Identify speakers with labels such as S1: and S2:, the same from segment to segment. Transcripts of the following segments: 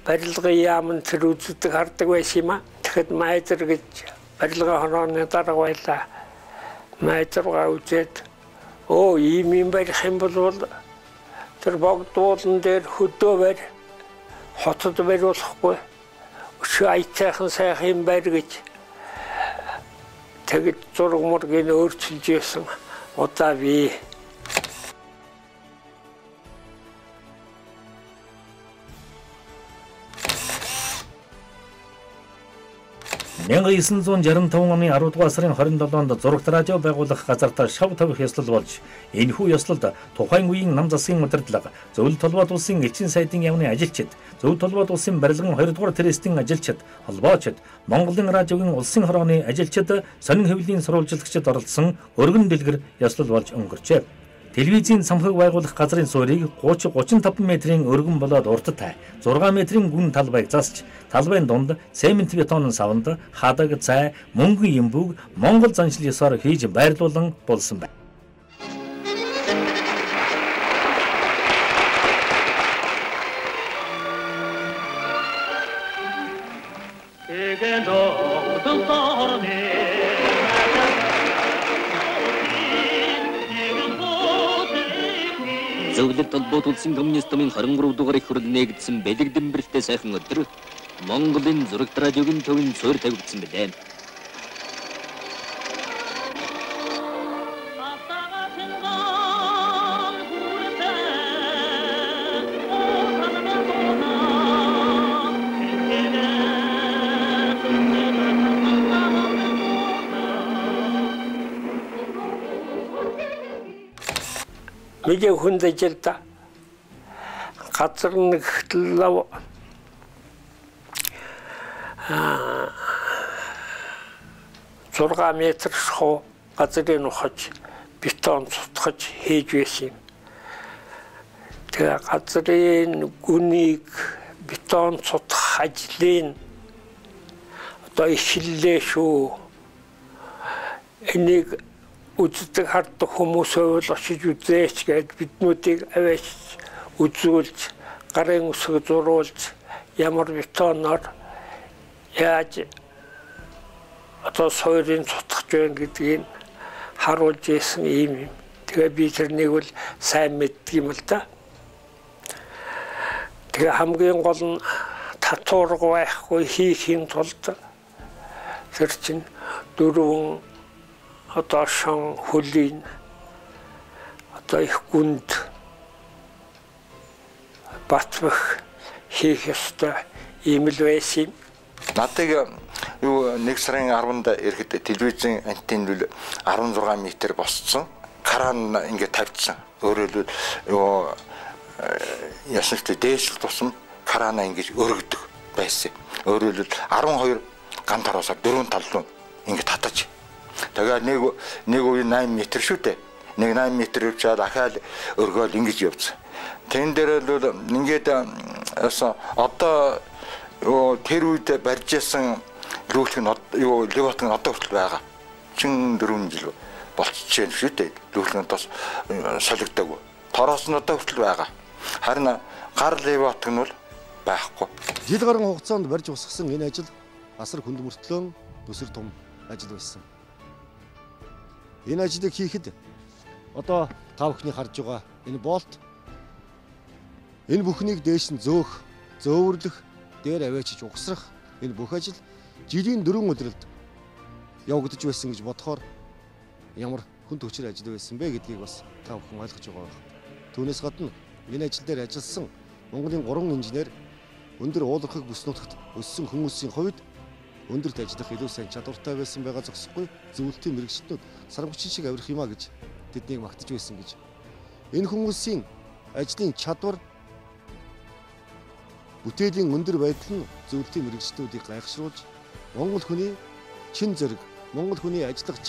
S1: барилгын яамн тэр үздэг хардаг байсан юм аа. Тэгэхэд майдер гэж барилгын хорооны дарга байлаа. Майдергаа үзээд ийм юм барих юм бол тэр богдуулан дээр хөдөө барь хотод бариулахгүй өшөө айтайхан сайхан юм барь гэж тэгэд зураг мургийг өөрчилж байсан удаа бий.
S2: 1965 оны 10 дугаар сарын 27-нд зурагт радио байгуулах газартаа шав тавих ёслол болж энэхүү ёслолд тухайн үеийн нам засгийн удирдлага, зөвлөлт толгойд улсын элчин сайдын яамны ажилчид, зөвлөлт толгойд улсын барилгын 2 дугаар трестийн ажилчид, холбоочид, Монголын радиогийн улсын хорооны ажилчид, сонин хэвлэлийн сурвалжлагчид оролцсон өргөн дэлгэр ёслол болж өнгөрчээ. Телевизийн самхаг байгуулах газрын суурийг 30-35 метрийн өргөн болоод урттай 6 метрийн гүн талбайг засч талбайн дунд цемент бетонын савнд хадаг цай мөнгөн юмбүг Монгол заншил ёсоор хийж байрлуулан болсон байна.
S3: Зөвлөлт толгойд улсын коммунистын 23 дугаар их хурлд нэгдсэн бэлэг дэмбэрэлтэй сайхан өдөр Монголын зурагт радиогийн төвийн суурь тавигдсан билээ.
S1: Мэдээ хүнд ажилда газар нэгтлээ 6 метр шоу газрын ухаж бетон цутгаж хийж байсан юм. Тэгээ газрын гүнийг бетон цутгах ажлын одоо эхэллээ шүү. Энийг үздэг хардаг хүмүүс бол очиж үзээч гэж биднүүдийг аваач үзүүлж гарын үсэг зурулж ямар бетоноор яаж одоо суурийг цутгах вэ гэдгийг харуулж ийсэн юм. Тэгээ би тэрнийг бол сайн мэддэг юм л да. Тэгээ хамгийн гол нь татварг байхгүй хийхийн тулд тэр чинь дөрвөн одоо шон хөлийн одоо их гүнд батвах хийх ёстой ийм л байсан.
S4: Надад юу 1 сарын 10-нд ирэхэд телевизийн антенн 16 м босцсон. Кран ингээд тавьчихсан. Өөрөөр хэлбэл юу ясалт дээш тусам крана ингэж өргөдөг байсан. Өөрөөр хэлбэл 12 гант хараасаар дөрвөн тал руу ингэж татаж. Тэгээ нэг үе 8 м шүү дээ. Нэг 8 м явчаад дахиад өргөөл ингэж явцсан. Тэн дээр л ингээд одоо тэр үед барьжсэн лүүлх нь юу левот нь одоо хүртэл байгаа. Чин 4 жил болчихжээ шүү дээ. Лүүлх нь бас солигдоогүй. Тороос нь одоо хүртэл байгаа. Харин гар левот нь бол байхгүй.
S5: Жил гаруй хугацаанд барьж усгасан энэ ажил асар хүнд мөртлөө өсөр том ажил байсан. Энэ ажлыг хийхэд одоо та бүхний харж байгаа энэ болт энэ бүхнийг дээш нь зөөх, зөөвөрлөх, дээр аваачиж угсрах энэ бүх ажил жилийн 4 өдрөлд явагдаж байсан гэж бодохоор ямар хүнд хүчээр ажил байсан бэ гэдгийг бас та бүхэн ойлгож байгаа байна. Түүнээс гадна энэ ажил дээр ажилласан Монголын 3 инженер өндөр уулархаг бүс нутагт өссөн хүмүүсийн хувьд өндөрт ажиллах илүү сайн чадвартай байсан байгаа зогсохгүй зөвлөлтийн мэрэгчлүүд сармагчин шиг авирах юмаа гэж тэднийг магтаж байсан гэж. Энэ хүмүүсийн ажлын чадвар бүтээлийн өндөр байдал нь зөвлөлтийн мэрэгчлүүдийг гайхшруулж Монгол хүний чин зэрэг, Монгол хүний ажиллах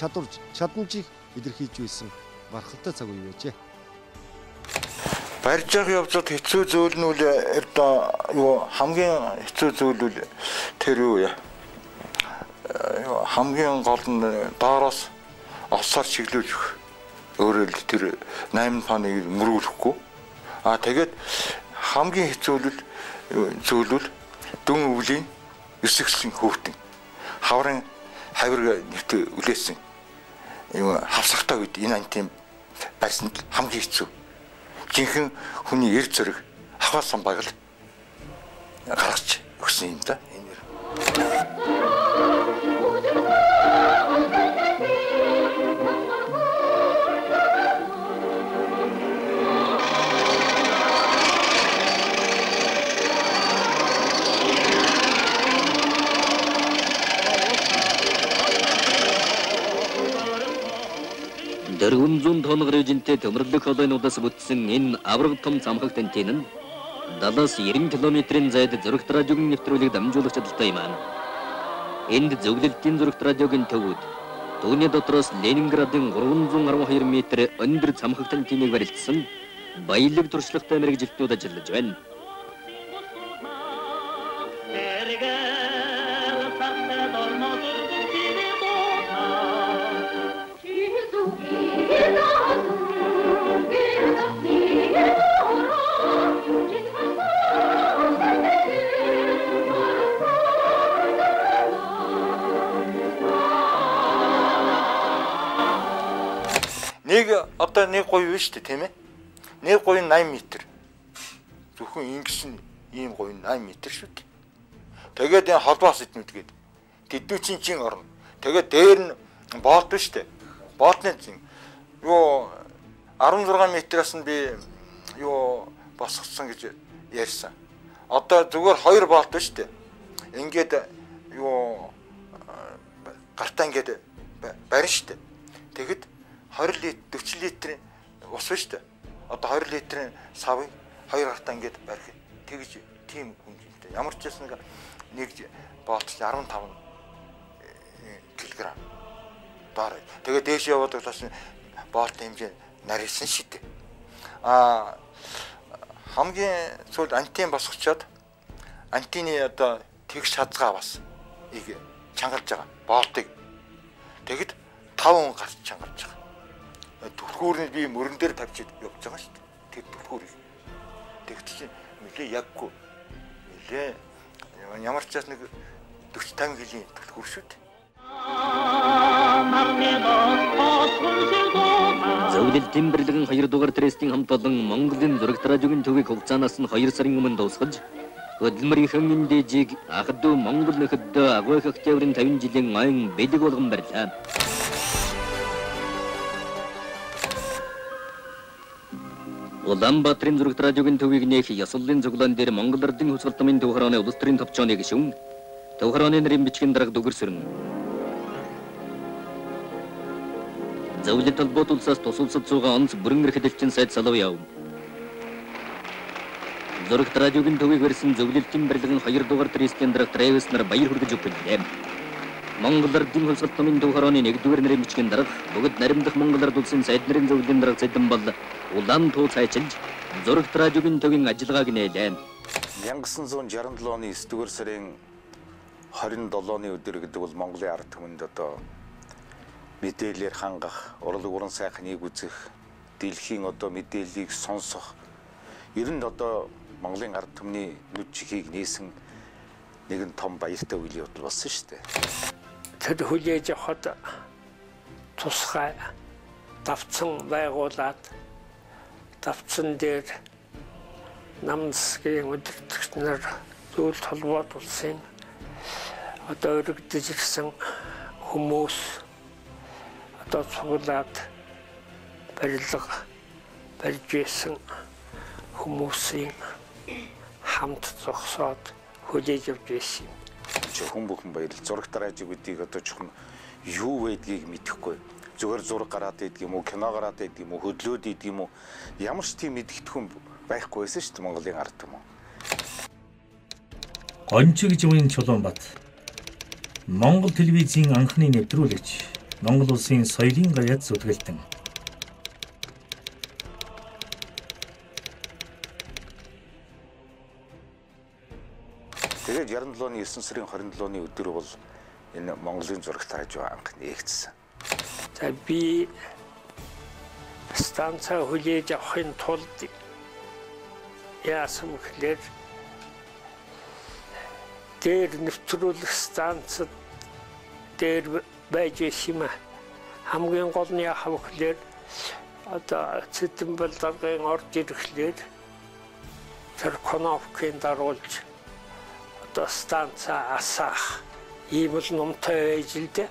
S5: чадамжийг илэрхийлж байсан бархалтай цаг үе байжээ.
S4: Барьж байгаа явцад хэцүү зүйл нь үл юу хамгийн хэцүү зүйл үл тэр юу яа. Хамгийн гол нь доороос осоор чиглүүлж өгөх. Өөрөөр хэл тэр 8 тоныг мөрүүлэхгүй. Тэгээд хамгийн хэцүү нь зөвлөл дүн өвлийн өсөглсөн хөвтөн хаврын хавирга нэвт үлээсэн хавсахтай үед энэ антийн барьсанд хамгийн хэцүү. Жинхэнэ хүний эрг зөрөг хаваа самбаг л гаргаж өгсөн юм да.
S3: Дөрвөн зуун тоног режимтэй төмөрлөх холойнуудаас бүтсэн энэ авраг том замхаг тентийн нь 70-90 км-ийн зайд зөрөгт радиогийн нэвтрүүлгийг дамжуулах чадaltaй юм аа. Энд зөвлөлтийн зөрөгт радиогийн төвүүд түүний дотроос Ленинградын 312 м өндөр замхаг тентийг барилдсан баялаг туршлагатай мэргэжилтнүүд ажиллаж байна.
S4: Нэг гоё биш үү тийм ээ? Нэг гоё 80 м. Зөвхөн ингэсэн ийм гоё 80 м шүү дээ. Тэгээд энэ холбоос эднүүдгээд тэднүүчийн чин орно. Тэгээд дээр нь боолт биш үү? Боолтны чин юу 16 м-аас нь би юу босгосон гэж ярьсан. Одоо зүгээр 2 боолт биш үү? Ингээд юу гартаа ингээд барин шүү дээ. Тэгэд 20 литр 40 литрийн ус биш үү? Одоо 20 литрийн савыг 2 гартаа ингээд барих. Тэгж тийм хэмжээтэй. Ямар ч байсан нэг боолт 15 кг. Доор. Тэгээ дээш яваад бас боолт хэмжээ нарийнсан шүү дээ. Хамгийн сүүлд антин босгочоод антины одоо тэгш хазгаа бас ийг чангалж байгаа. Боолтыг тэгэд 5 гарч чангалж байгаа. Түлхүүрийг би мөрөн дээр тавьчихад явж байгаа шүү дээ. Тэр түлхүүрийг. Тэгт чинь нэлээ яггүй. Нэлээ ямар ч нэг 40-50 кг түлхүүр шүү дээ.
S3: Зөвлөлтийн бэрлэгэн 2 дугаар трестийн хамт олон Монголын зурагт радиогийн төвийг хугацаанаас нь 2 сарын өмнө дуусгаж хөдөлмөрийн эндээжийг анх дүү Монгол нөхөдөө агуйх октябрын 50 жилийн ойн бэлэг болгон барьлаа. Улаанбаатарын зурагт радиогийн төвийг нээх ёслолын цуглаан дээр Монгол Ардын Хүсгал томын төв хорооны улс төрийн товчооны гишүүн төв хорооны нэрийн бичгийн дарга дүгэрсэрнэ. Зөвлөлт толгойд улсаас тусалцад суугаа онц бүрэн эрхлэлтийн сайд салав яв. Зурагт радиогийн төвийг барьсан зөвлөлтийн бэрлэгэн 2 дугаар трестийн дарга Трэвис нар баяр хүргэж өгүүлээ. Монгол Ардын Хүсгал томын төв хорооны 1-р нэрийн бичгийн дарга бүгд наримдах Монгол Ард улсын сайд нарын зөвлөлийн дарга Цэдэн бол улаан туу цайчилж зурагт радиогийн төвийн ажиллагааг нээлээ.
S6: 1967 оны 9-р сарын 27-ны өдөр гэдэг бол Монголын ард түмэнд одоо мэдээлэлээр хангах, урлаг уран сайхныг үзэх, дэлхийн одоо мэдээллийг сонсох, ер нь одоо Монголын ард түмний нүд чихийг нээсэн нэгэн том баяртай үйл явдал болсон шүү дээ.
S1: Тэр хүлээж авахд тусгай давцсан байгуулад давцсан дээр намсгийн өдөртөгчнөр зөвлөлт холбоод улсын одоо өргөдөж ирсэн хүмүүс одоо цуглаад барьж байсан хүмүүсийн хамт зогсоод хүлээж авч байсан юм.
S6: Хүн бүхэн баярлал. Зурагт радио гэдгийг одоо жоохон юу байдгийг мэдэхгүй. Зүгээр зураг гараад байдаг юм уу, кино гараад байдаг юм уу, хөдлөөд байдаг юм уу? Ямар ч тийм мэдгэдэггүй байхгүй байсан шүү дээ Монголын ард түмэн.
S2: Гончигж буйн Чулуунбат Монгол телевизийн анхны нэвтрүүлэгч, Монгол улсын соёлын гаяц зүтгэлтэн.
S6: Тэгээд 97 оны 9 сарын 27-ны өдөр бол энэ Монголын зурагт радио анх нээгдсэн.
S1: За би станцаа хүлээж авахын тулд яасан гэхээр дээр нэвтрүүлэх станцад дээр байж юм. Хамгийн гол нь яах вэ гэхээр одоо Цэдэнбэл даргын орж ирэхлээр тэр Коновкын даруулж одоо станцаа асаах ийм л номтой байж л дээ.